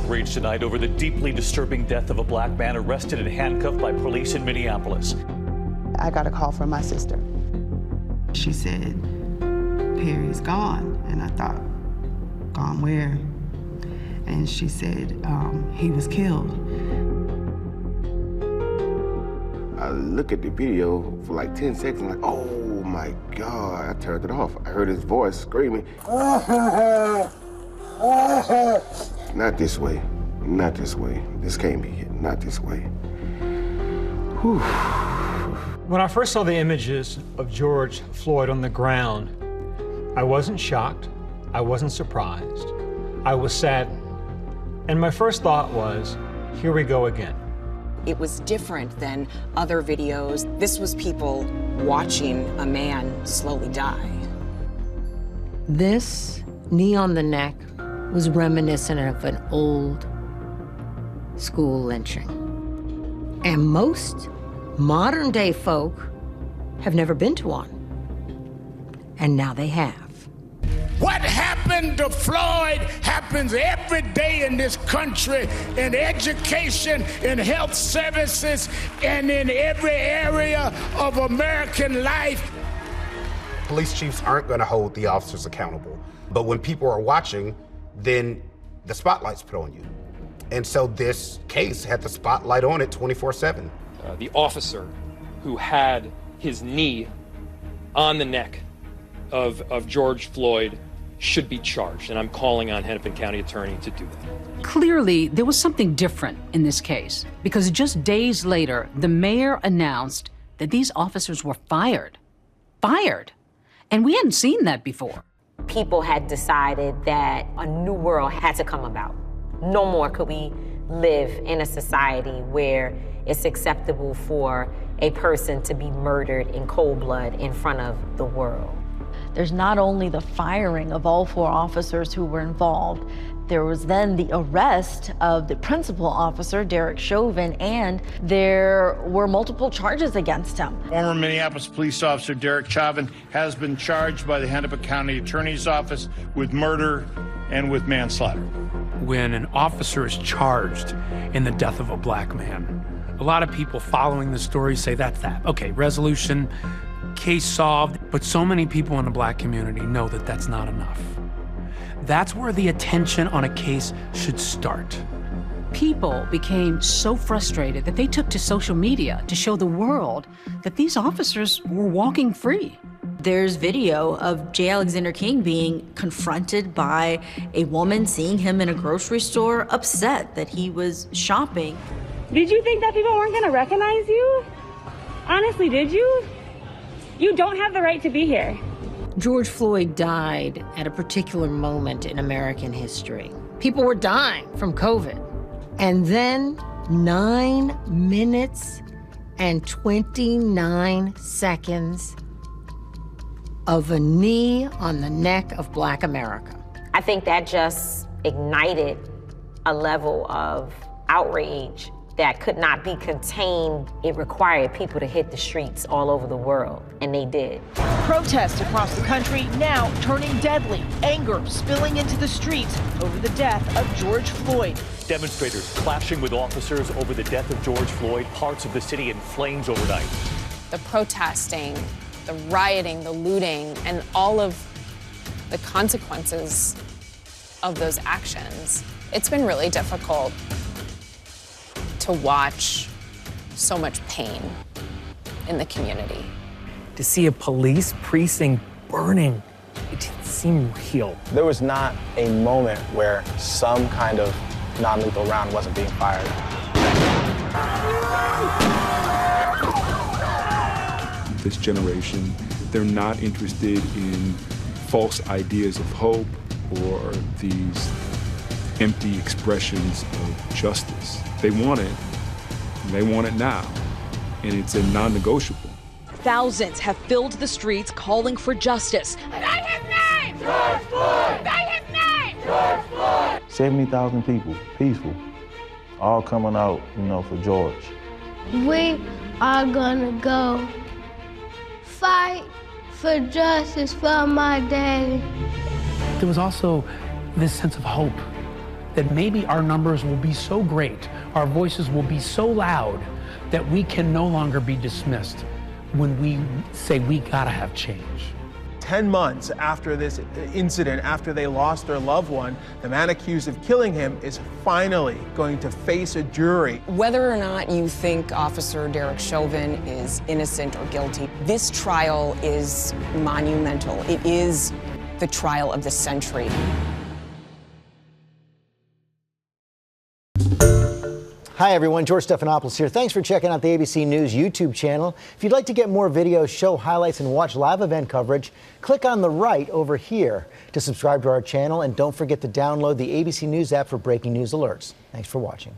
outrage tonight over the deeply disturbing death of a black man arrested and handcuffed by police in Minneapolis. I got a call from my sister. She said, Perry's gone. And I thought, gone where? And she said, he was killed. I look at the video for like 10 seconds, like, oh my God, I turned it off. I heard his voice screaming. Not this way, not this way. This can't be it, not this way. Whew. When I first saw the images of George Floyd on the ground, I wasn't shocked, I wasn't surprised, I was saddened. And my first thought was, here we go again. It was different than other videos. This was people watching a man slowly die. This knee on the neck was reminiscent of an old school lynching. And most modern day folk have never been to one. And now they have. What happened to Floyd happens every day in this country, in education, in health services, and in every area of American life. Police chiefs aren't going to hold the officers accountable. But when people are watching, then the spotlight's put on you. And so this case had the spotlight on it 24/7. The officer who had his knee on the neck of George Floyd should be charged, and I'm calling on Hennepin County Attorney to do that. Clearly, there was something different in this case, because just days later, the mayor announced that these officers were fired. Fired. And we hadn't seen that before. People had decided that a new world had to come about. No more could we live in a society where it's acceptable for a person to be murdered in cold blood in front of the world. There's not only the firing of all 4 officers who were involved, there was then the arrest of the principal officer, Derek Chauvin, and there were multiple charges against him. Former Minneapolis police officer Derek Chauvin has been charged by the Hennepin County Attorney's Office with murder and with manslaughter. When an officer is charged in the death of a black man, a lot of people following the story say that's that. Okay, resolution, case solved, but so many people in the black community know that that's not enough. That's where the attention on a case should start. People became so frustrated that they took to social media to show the world that these officers were walking free. There's video of J. Alexander King being confronted by a woman seeing him in a grocery store, upset that he was shopping. Did you think that people weren't gonna recognize you? Honestly, did you? You don't have the right to be here. George Floyd died at a particular moment in American history. People were dying from COVID. And then 9 minutes and 29 seconds of a knee on the neck of Black America. I think that just ignited a level of outrage that could not be contained. It required people to hit the streets all over the world, and they did. Protests across the country now turning deadly, anger spilling into the streets over the death of George Floyd. Demonstrators clashing with officers over the death of George Floyd, parts of the city in flames overnight. The protesting, the rioting, the looting, and all of the consequences of those actions, it's been really difficult to watch so much pain in the community. To see a police precinct burning, it didn't seem real. There was not a moment where some kind of non-lethal round wasn't being fired. This generation, they're not interested in false ideas of hope or these empty expressions of justice. They want it, and they want it now, and it's a non-negotiable. Thousands have filled the streets calling for justice. Say his name! George Floyd! Say his name! George Floyd! 70,000 people, peaceful, all coming out, for George. We are gonna go fight for justice for my daddy. There was also this sense of hope that maybe our numbers will be so great, our voices will be so loud, that we can no longer be dismissed when we say we gotta have change. 10 months after this incident, after they lost their loved one, the man accused of killing him is finally going to face a jury. Whether or not you think Officer Derek Chauvin is innocent or guilty, this trial is monumental. It is the trial of the century. Hi everyone, George Stephanopoulos here. Thanks for checking out the ABC News YouTube channel. If you'd like to get more videos, show highlights, and watch live event coverage, click on the right over here to subscribe to our channel, and don't forget to download the ABC News app for breaking news alerts. Thanks for watching.